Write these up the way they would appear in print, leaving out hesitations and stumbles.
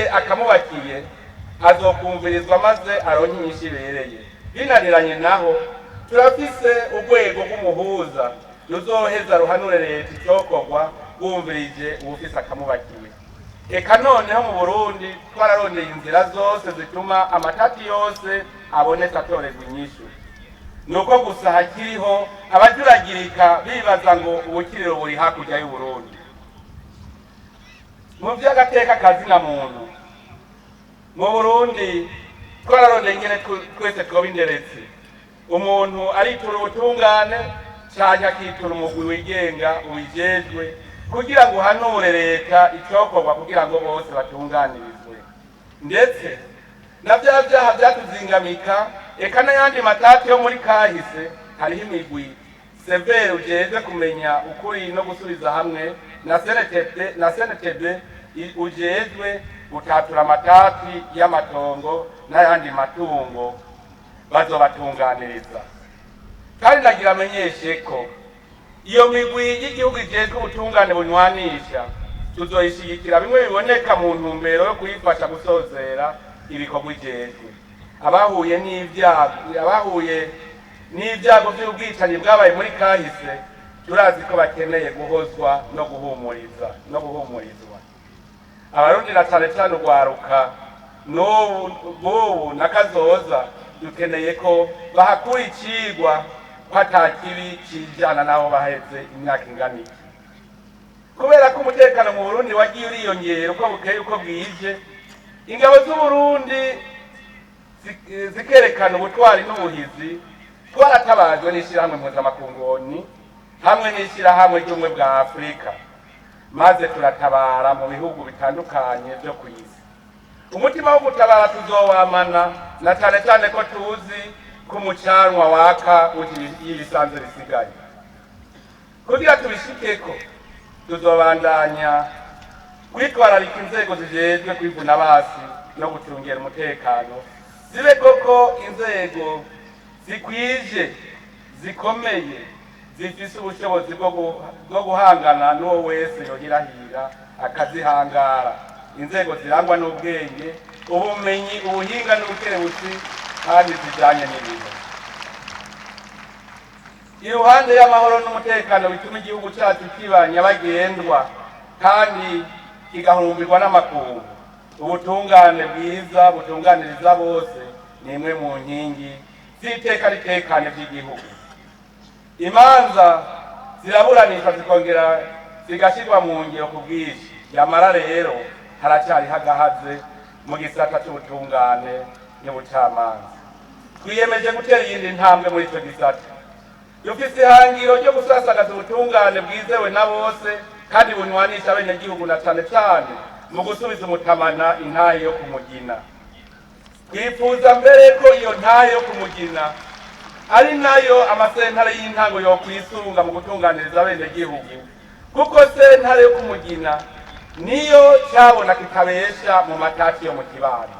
akamubakiye azokumvirizwa maze aronke inyishu ibereye. Binaniranye naho turafise urwego rw'umuhuza ruzoheza ruhanure leta icokorwa rwumvirije uwufise akamubakiye. Eka noneho mu Burundi twararondeye inzira zose zituma amatati yose abonetse atorerwa inyishu. Nuko gusa hakiriho abajuragirika bibaza ngo ubukiriro buri hakurya y'u Burundi. Mu vy'agateka kazina muntu mu Burundi twararondeye ingene twese twoba inderetse. Umuntu aritura ubutungane canke akitura umugwi wigenga ubijejwe kugira ngo uhanure leta icokorwa kugira ngo bose batunganirizwe. Ndetse na vya vyaha vyatuzingamika eka n'ayandi matati yo muri kahise hariho imigwi severe ujejwe kumenya ukuri no gusubiza hamwe na CNTB ujejwe gutatura amatati y'amatongo n'ayandi matungo bazobatunganiriza. Kandi nagira amenyeshe ko iyo migwi y'igihugu ijejwe ubutungane bunywanisha tuzoyishigikira bimwe biboneka mu ntumbero yo kuyifasha gusozera ibikorwa ijejwe. Abahuye n'ibyago by'ubwicanyi bwabaye muri kahise turazi ko bakeneye guhozwa no guhumurizwa. Abarundi na cane cane urwaruka n'ubu n'akazoza dukeneye ko bahakura icigwa ko ata kibi kijana nabo baheze imyaka ingana iki. Kubera ko umutekano mu Burundi wagiye uriyongera uko bukeye uko bwije, ingabo z'u Burundi zikerekana ubutwari n'ubuhizi, twaratabajwe n'ishirahamwe mpuzamakungu hamwe n'ishirahamwe ry'ubumwe bwa Afurika, maze turatabara mu bihugu bitandukanye byo ku isi. Umutima wo gutabara tuzowamana na cane cane ko tuzi ko umucanwa waka y'ibisanzwe bisigaye. Kugira tubishikeko tuzobandanya kwitwararika inzego zijejwe kwivuna basi no gucungera umutekano, zibe koko inzego zikwije zikomeye zifise ubushobozi bwo guhangana n'uwo wese yohirahira akazihangara. Inzego zirangwa n'ubwenge, ubumenyi, ubuhinga n'ubukerebutsi kandi zijanye n'ibihe. Iruhande y'amahoro n'umutekano bituma igihugu cyacu kiba nyabagendwa kandi kigahurumbirwa n'amakungu, ubutungane bwiza butunganiriza bose ni imwe mu nkingi z'iteka ritekane by'igihugu. Imanza ziraburanishwa zikongera zigashirwa mu ngiro ku bwinshi. Yamara rero haracyari hagahaze mu gisata cy'ubutungane n'ubucamanza. Twiyemeje gutera iyindi ntambwe muri icyo gisata. Dufise ihangiro ryo gusasagaza ubutungane bwizewe na bose kandi bunywanisha abenegihugu na cane cane mu gusubiza umutamana intahe yo kumugina. Twifuza mbere ko iyo ntahe yo kumugina ari nayo amasentare y'intango yo kwisunga mu gutunganiriza abenegihugu, kuko sentare yo kumugina niyo cyabona kikabesha mu matati yo mu kibano.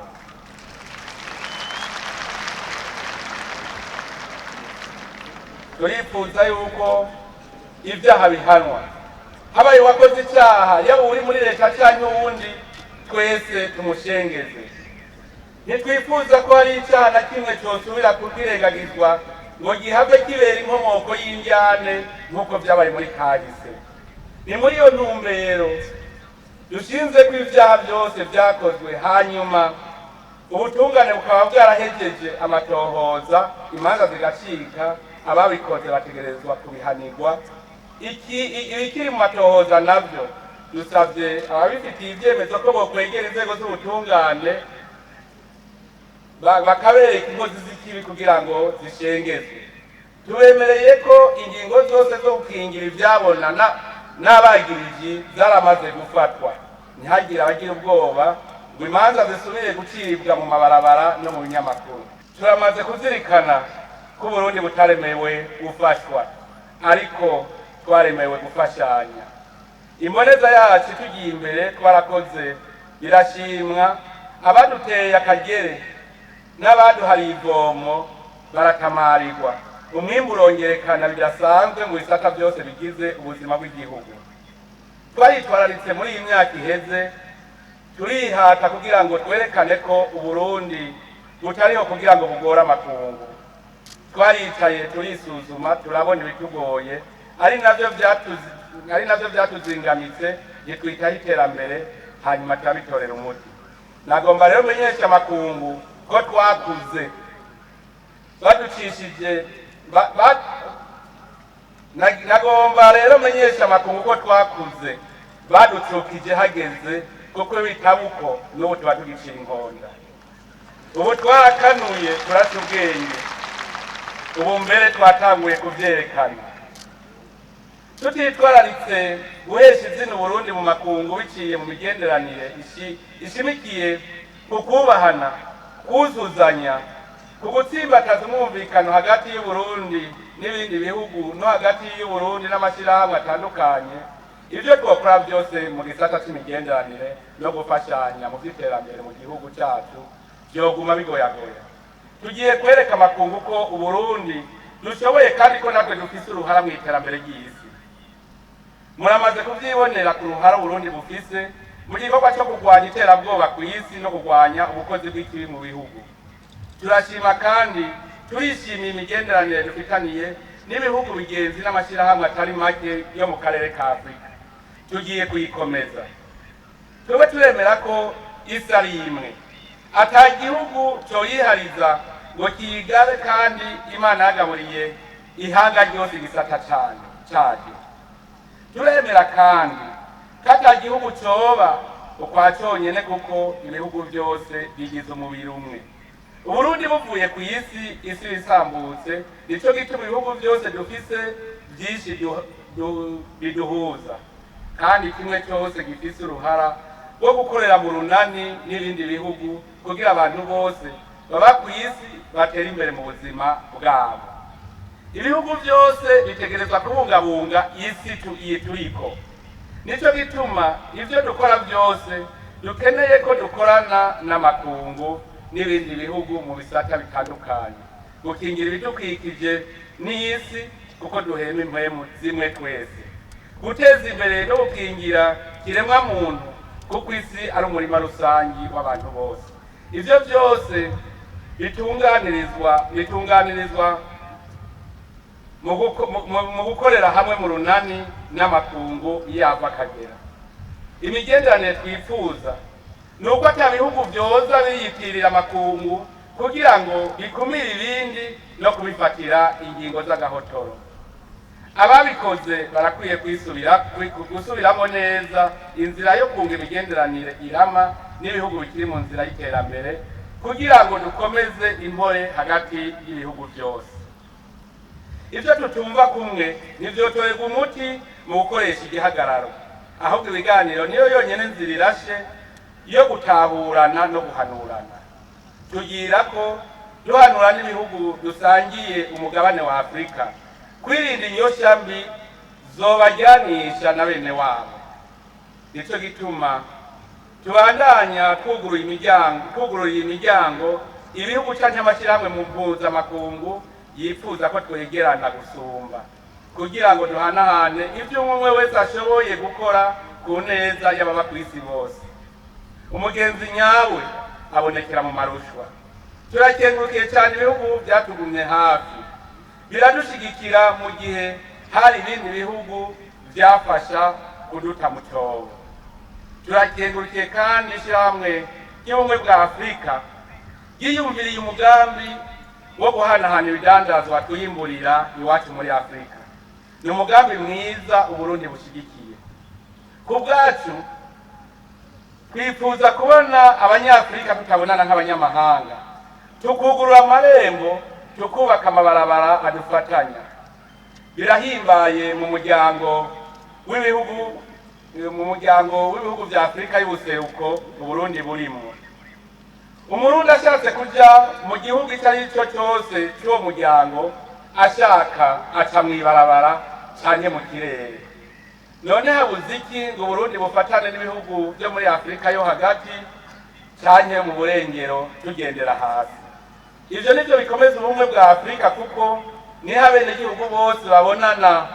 Turifuza yuko ibyaha bihanwa, habaye wakoze icyaha yaba uri muri leta cyangwa uwundi, twese tumushengeze. Ntitwifuza ko hari icyaha na kimwe cyosubira kubwirengagizwa ngo gihave kibera inkomoko y'indyane nk'uko byabaye muri kahise. Ni muri iyo ntumbero dushinze ko ibyaha byose byakozwe, hanyuma ubutungane bukaba bwarahejeje amatohoza, imanza zigacika, ababikoze bategerezwa kubihanirwa. Ikiri mu matohoza nabyo dusabye ababifitiye ibyemezo ko bokwegera inzego z'ubutungane bakabereka inkozi z'ikibi kugira ngo zishengezwe. Tubemereye ko ingingo zose zo gukingira ibyabona n'abagiriji zaramaze gufatwa. Ntihagire abagira ubwoba ngo imanza zisubire gucibwa mu mabarabara no mu binyamakuru. Turamaze kuzirikana ko Burundi butaremewe gufashwa, ariko twaremewe gufashanya. Imboneza yacu tugiye imbere twarakoze birashimwa, abaduteye akagere n'abaduhariye ivomo baratamarirwa. Umwimbu urongerekana bidasanzwe mu bisata byose bigize ubuzima bw'igihugu. Twaritwararitse muri iyi myaka iheze turihata kugira ngo twerekane ko Uburundi butariho kugira ngo bugore amakungu. Twaricaye turisuzuma turabona ibitugoye ari navyo vyatuzingamitse gitwitaho iterambere hanyuma turabitorera umuti. Nagomba rero menyesha amakungu ko twakuze baducishije nagomba rero menyesha amakungu ko twakuze baducukije hageze kuko bitabuko n'ubu tuba tugicira inkonda. Ubu twarakanuye turaca ubwenge, ubu mbere twatanguye kuvyerekana. Tutitwararitse guhesha izina Uburundi mu makungu biciye mu migenderanire ishimikiye ku kubahana, kuzuzanya, ku gutsimbataza umwumvikano hagati y'Uburundi n'ibindi bihugu no hagati y'Uburundi n'amashirahamwe atandukanye. Ivyo twokora byose mu gisata c'imigenderanire no gufashanya mu vy'iterambere mu gihugu cyacu vyoguma bigoyagoya. Tugiye kwereka amakungu ko Uburundi dushoboye kandi ko natwe dufise uruhara mu iterambere ry'isi. Muramaze kuvyibonera ku ruhara Uburundi bufise mu gikorwa cyo kurwanya iterabwoba ku isi no kurwanya ubukozi bw'ikibi mu bihugu. Turashima kandi turishimiye imigenderanire dufitaniye n'ibihugu bigenzi n'amashirahamwe atari make yo mu karere ka Afrika. Tugiye kuyikomeza. Twebwe turemera ko isi ari imwe, ata gihugu coyihariza ngo kiyigabe kandi Imana yagaburiye ihanga ryose igisata cayo. Turemera kandi ko ata gihugu coba ukwa conyene kuko ibihugu byose bigize umubiri umwe. Uburundi buvuye ku isi isambutse, nico gituma ibihugu byose dufise byinshi biduhuza, kandi kimwe cyose gifise uruhara rwo gukorera mu runani n'ibindi bihugu kugira abantu bose baba ku isi batera imbere mu buzima bwabo. Ibihugu byose bitegerezwa kubungabunga isi turiko. Nico gituma ivyo dukora byose dukeneye ko dukorana n'amakungu n'ibindi bihugu mu bisata bitandukanye, gukingira ibidukikije n'isi kuko duhema impwemu zimwe twese, guteza imbere no gukingira kiremwa muntu kuko isi ari umurima rusangi w'abantu bose. Ivyo byose bitunganirizwa mu gukorera hamwe mu runani n'amakungu yava akagera. Imigenderanire twifuza nuko ata bihugu vyoza biyitirira amakungu kugira ngo bikumire ibindi no kubifatira ingingo z'agahotoro. Ababikoze barakwiye gusubiramo neza inzira yo kunga imigenderanire irama n'ibihugu bikiri mu nzira y'iterambere kugira ngo dukomeze impore hagati y'ibihugu byose. Ivyo tutumva kumwe nivyotorerwa umuti mu gukoresha igihagararo, ahubwo ibiganiro niyo yonyene nzira irashe yo gutahurana no guhanurana. Tugira ko duhanura n'ibihugu dusangiye umugabane wa Afrika kwirinda inyosha mbi zobajyanisha na bene wabo. Nico gituma tubandanya twugurura imiryango ibihugu canke amashirahamwe mu mpuzamakungu yifuza ko twegerana gusumba kugira ngo duhanahane ivyo umwe wese ashoboye gukora ku neza y'ababa ku isi bose. Umugenzi nyawe abonekera mu marushwa. Turakengurukiye cyane ibihugu byatugumye hafi, biradushigikira mu gihe hari ibindi bihugu byafasha kuduta mu cyobo. Turakengurukiye kandi ishyirahamwe ry'ubumwe bwa Afrika yiyumviriye umugambi wo guhanahana ibidandazwa twiyimburira iwacu muri Afrika. Ni umugambi mwiza Uburundi bushigikiye. Ku bwacu twifuza kubona abanyafrika tutabonana nk'abanyamahanga, tukugurura amarembo, tukubaka amabarabara adufatanya. Birahimbaye mu muryango w'ibihugu vya Afrika y'ubuseruko Uburundi burimo. Umurundi ashatse kuja mu gihugu icari cyo cyose cyo muryango ashaka aca mwibarabara canke mu kirere. None habuze iki ngo Burundi bufatane n'ibihugu byo muri Afrika yo hagati canke mu burengero tugendera hasi? Ivyo nivyo bikomeza ubumwe bwa Afrika kuko niho abenegihugu bose babonana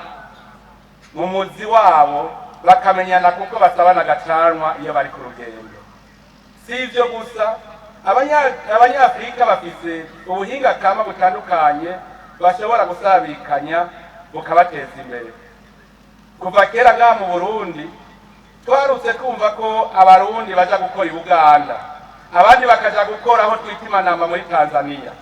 mu muzi wabo bakamenyana kuko basabana gacanwa iyo bari ku rugendo. si ivyo gusa abanyafrika bafise ubuhinga kama butandukanye bashobora gusabikanya bukabateza imbere. Kuva kera ngaha mu Burundi twarutse kumva ko abarundi baja gukora i Buganda, abandi bakaja gukora aho twita Imanama muri Tanzania.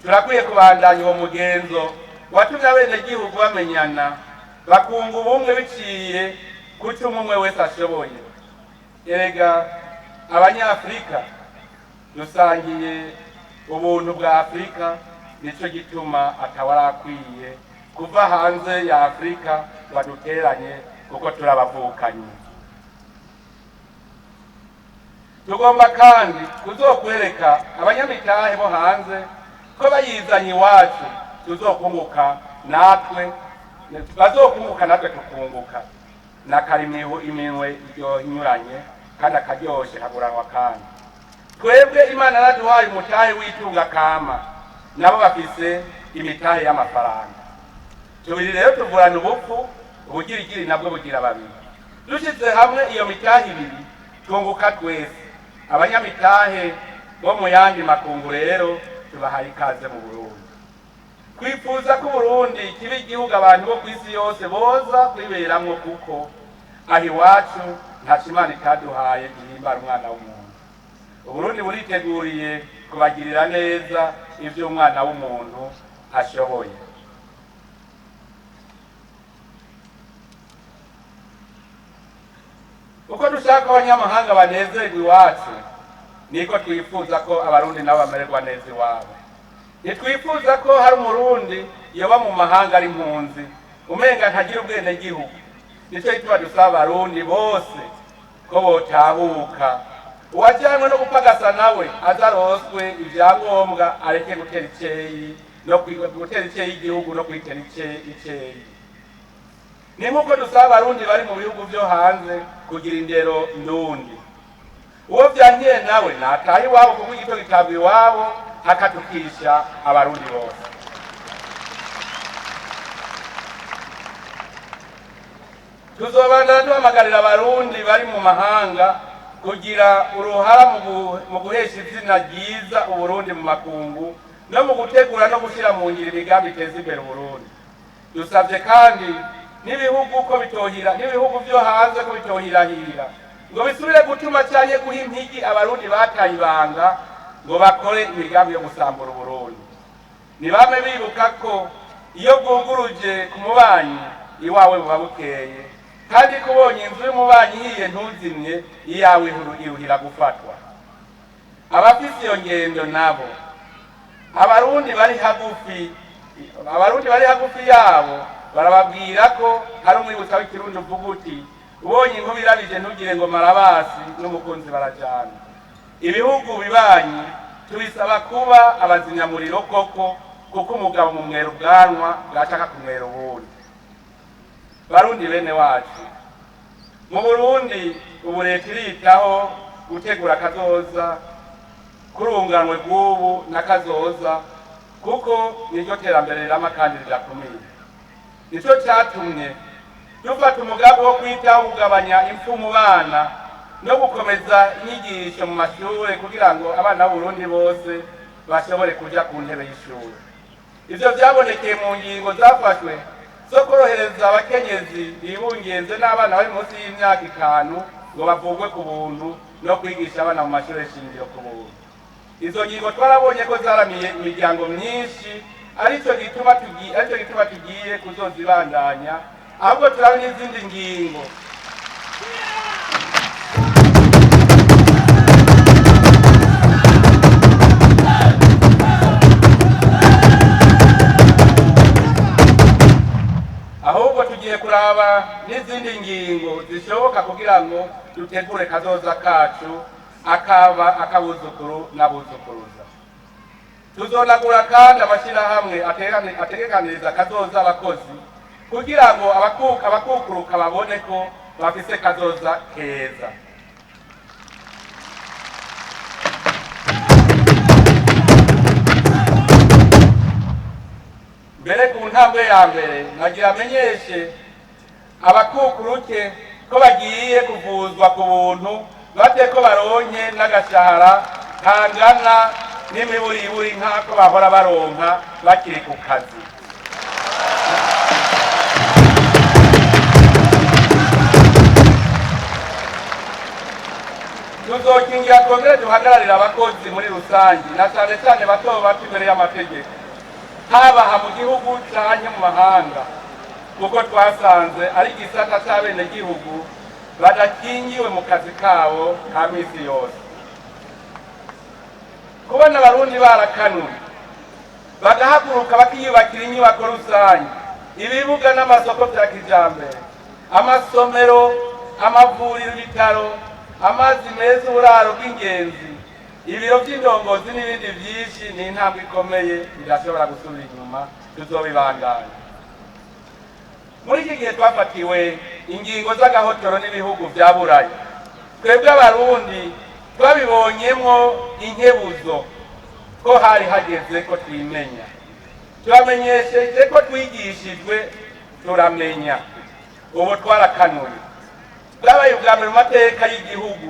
Turakwiye kubandanya uwo mugenzo watumye abenegihugu bamenyana, bakunga ubumwe biciye kuco umwe wese ashoboye. Erega abanyafrika dusangiye ubuntu bwa Afrika, nico gituma atawarakwiye kuva hanze ya Afrika baduteranye kuko turabavukanye. Tugomba kandi kuzokwereka abanyamitahe bo hanze ko bayizanye iwacu tuzokunguka natwe, bazokunguka natwe tukunguka. Nakarimiho iminwe iryo inyuranye kandi akaryoshe kaguranwa kandi. Twebwe Imana yaraduhaye umutahe w'itunga kama, nabo bafise imitahe y'amafaranga. Tubiri rero tuvurana ubupfu, ubugirigiri nabwo bugira babiri. Dushize hamwe iyo mitahe ibiri twunguka twese. Abanyamitahe bo mu yandi makungu rero tubahaye ikaze mu Burundi. Kwifuza ko Burundi kiba igihugu abantu bo kw'isi yose boza kwiberamwo, kuko aho iwacu ntaco Imana itaduhaye gihimbara umwana w'umuntu. Uburundi buriteguriye kubagirira neza ivyo umwana w'umuntu ashoboye. Uko dushaka abanyamahanga banezerwa iwacu, niko twifuza ko abarundi nabo bamererwa neza iwabo. Ntitwifuza ko hari umurundi yoba mu mahanga ari impunzi umenga ntagira ubwenegihugu. Nico gituma dusaba abarundi bose ko botahuka, uwajanywe no gupagasa nawe azaroswe ivyangombwa, areke gutera iceyi no gutera iceyi igihugu no kwitera iceyi. Ni nkuko dusaba abarundi bari mu bihugu vyo hanze kugira indero ndundi. Uwo vyankiye nawe nataha iwabo kuko igito gitabwa iwabo, akatukisha abarundi bose. Tuzobandana duhamagarira abarundi bari mu mahanga kugira uruhara mu guhesha izina ryiza Uburundi mu makungu no mu gutegura no gushira mu ngiro imigambi iteza imbere Uburundi. Dusavye kandi n'ibihugu vyo hanze ko bitohirahira ngo bisubire gutuma cyane guha impigi abarundi bataye ibanga ngo bakore imigambi yo gusambura Uburundi. Nibame bibuka ko iyo bwuguruje ku mubanyi iwawe buba bukeye, kandi kubonye inzu y'umubanyi hiye ntuzimye, iyawe iruhira gufatwa. Abafise iyo ngendo nabo abarundi bari hagufi yabo barababwira ko hari umwibutsa w'ikirundi uvuga uti ubonye inkuba irabije ntugire ngo marabasi n'umukunzi barajana. Ibihugu bibanyi tubisaba kuba abazimyamuriro koko, kuko umugabo mu mwero ubwanwa bwashaka kumwera ubundi. Barundi bene wacu, mu Burundi ubu leta iritaho gutegura kazoza kurunganwe rw'ubu na kazoza, kuko niryo terambere rirama kandi rirakomeye. Nico catumye dufata umugambi wo kwitaho kugabanya impfu mu bana no gukomeza inyigisho mu mashure kugira ngo abana b'Uburundi bose bashobore kuja ku ntebe y'ishure. Ivyo vyabonekeye mu ngingo zafashwe zo korohereza abakenyezi bibungenze n'abana bari munsi y'imyaka 5 ngo bavugwe ku buntu no kwigisha abana mu mashure shingiro ku buntu. Izo ngingo twarabonye ko zaramiye imiryango myinshi, arico gituma tugiye kuzozibandanya, ahubwo turabona izindi ngingo kuraba n'izindi ngingo zishoboka kugira ngo dutegure kazoza kacu akabuzukuru n'abuzukuruza. Tuzonagura kandi amashirahamwe ategekaniriza kazoza abakozi kugira ngo abakukuruka babone ko bafise kazoza keza. Mbere ku ntambwe ya mbere nagira amenyeshe abakukuruke ko bagiye kuvuzwa ku buntu bate ko baronke n'agashahara kangana n'imiburiburi nk'ako bahora baronka bakiri ku kazi. Tuzokingira twongere duhagararira abakozi muri rusange na cyane cyane bato bato imbere y'amategeko, haba mu gihugu canke mu mahanga, kuko twasanze ari igisata c'abenegihugu badakingiwe mu kazi kabo ka misi yose. Kubona abarundi barakanuye bagahaguruka bakiyubakira inyubako rusange, ibibuga n'amasoko vya kijambere, amasomero, amavuriro, ibitaro, amazi meza, uburaro bw'ingenzi, ibiro by'indongozi n'ibindi byinshi, ni intambwe ikomeye bidashobora gusubira inyuma, tuzobibandanya. Muri iki gihe twafatiwe ingingo z'agahotoro n'ibihugu vya Burayi, twebwe abarundi twabibonyemwo inkebuzo ko hari hageze ko twimenya. Turamenyesheje ko twigishijwe turamenya, ubu twarakanuye. Bwabaye ubwa mbere mu mateka y'igihugu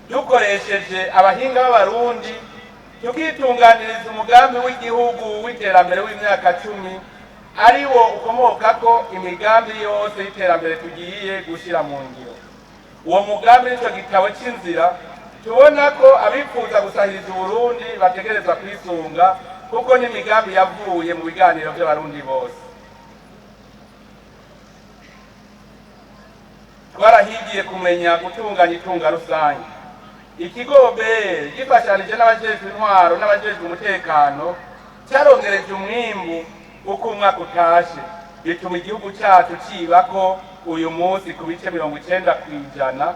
dukoresheje abahinga b'abarundi tukitunganiriza umugambi w'igihugu w'iterambere w'imyaka 10 ari wo ukomokako imigambi yose y'iterambere tugiye gushira mu ngiro. Uwo mugambi nico gitabo c'inzira tubona ko abifuza gusahiriza Uburundi bategerezwa kwisunga, kuko n'imigambi yavuye mu biganiro by'abarundi bose. Twarahigiye kumenya gutunganya itunga rusange. Ikigo OBR gifashanije n'abajejwe intwaro n'abajejwe umutekano cyarongereje umwimbu uko umwaka utashe, bituma igihugu cyacu cibako uyu munsi ku bice 90%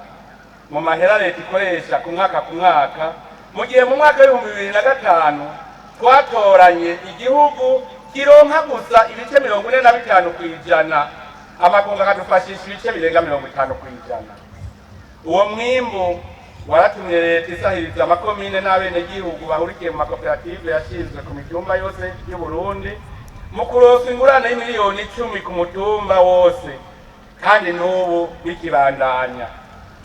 mu mahera leta ikoresha ku mwaka, mu gihe mu mwaka w'2005 twatoranye igihugu kironka gusa ibice 45%, amakungu akadufashisha ibice birenga 50%. Uwo mwimbu waratumye leta isahiriza amakomine n'abenegihugu bahurikiye mu makoperative yashinzwe ku mitumba yose y'u Burundi mu kuronsa ingurane y'imiliyoni 10 ku mutumba wose, kandi n'ubu bikibandanya.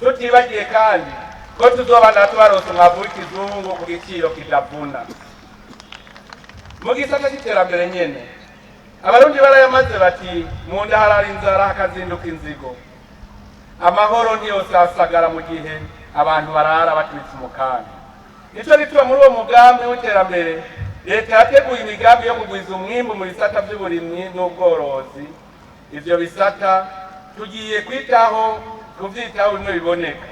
Tutibagiye kandi ko tuzobana tubaronsa umwavu w'ikizungu ku giciro kitavuna. Mu gisata c'iterambere nyene abarundi barayamaze bati mu nda harara inzara hakazinduka inzigo. Amahoro ntiyosasagara mu gihe abantu barara batwitse umukanda. Nico gituma muri uwo mugambi w'iterambere leta yateguye imigambi yo kugwiza umwimbu mu bisata by'uburimyi n'ubworozi. Ivyo bisata tugiye kwitaho kuvyitaho bimwe biboneka.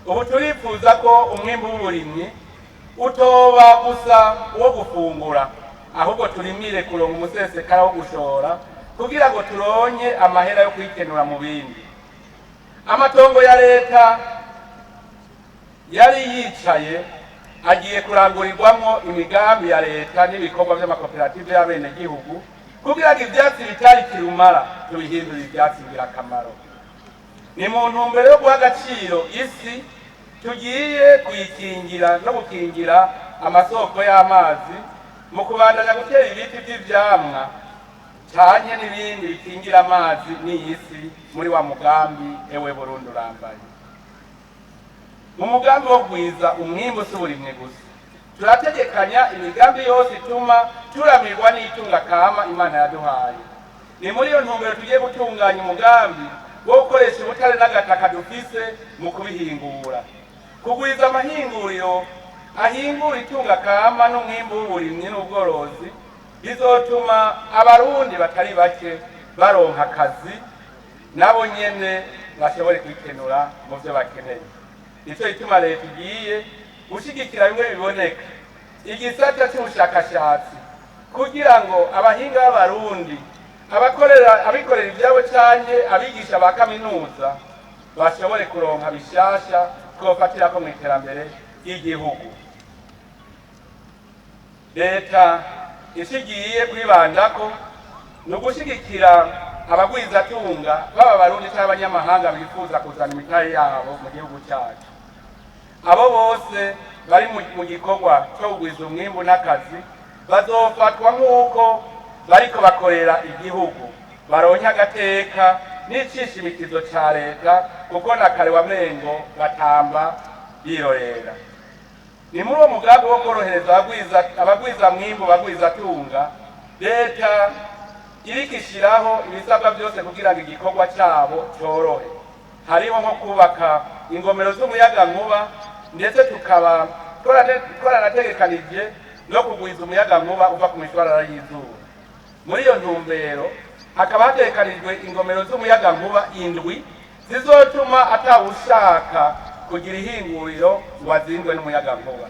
Ubu turifuza ko umwimbu w'uburimyi utoba gusa uwo gufungura, ahubwo turimire kuronka umusesekara wo gushora kugira ngo turonke amahera yo kwikenura mu bindi. Amatongo ya leta yari yicaye agiye kurangurirwamwo imigambi ya leta n'ibikorwa by'amakoperative y'abenegihugu kugira ngo ivyatsi bitari kirumara tubihindura ivyatsi ngirakamaro. Ni mu ntumbero yo guha agaciro isi tugiye kuyikingira no gukingira amasoko y'amazi mu kubandanya gutera ibiti by'ivyamwa cyane n'ibindi bikingira amazi n'isi muri wa mugambi ewe Burundi urambaye. Mu mugambi wo kugwiza umwimbu s'uburimwe gusa, turategekanya imigambi yose ituma turamirwa n'itunga kama Imana yaduhaye. Ni muri iyo ntumbero tugiye gutunganya umugambi wo gukoresha ubutare n'agataka dufise mu kubihingura, kugwiza amahinguriro ahingura itunga kama n'umwimbu w'uburimyi n'ubworozi, bizotuma abarundi batari bake baronka akazi nabo nyene bashobore kwikenura mu byo bakeneye. Nico gituma leta igiye gushigikira bimwe biboneka igisata cy'ubushakashatsi kugira ngo abahinga b'abarundi, abikorera ibyabo canke abigisha ba kaminuza bashobore kuronka bishasha twofatira ko mu iterambere ry'igihugu. Leta ishigiye kwibandako no gushigikira abagwizatunga baba barundi cyangwa abanyamahanga bifuza kuzana imitahe yabo mu gihugu cyacu. Abo bose bari mu gikorwa cyo kugwiza umwimbu n'akazi bazofatwa nk'uko bariko bakorera igihugu, baronke agateka n'icishimikizo ca leta kuko na kare wa mrengo batamba birorera. Ni muri uwo mugambi wo korohereza abagwiza mwimbu bagwiza tunga, leta iriko ishiraho ibisabwa byose kugira ngo igikorwa cyabo cyorohe. Hariho nko kubaka ingomero z'umuyagankuba, ndetse tukaba twaranategekanije no kugwiza umuyagankuba uva ku mishwarara y'izuba. Muri iyo ntumbero hakaba hategekanijwe ingomero z'umuyagankuba 7 zizotuma atawushaka kugira ihinguriro ngo azindwe n'umuyagankuba.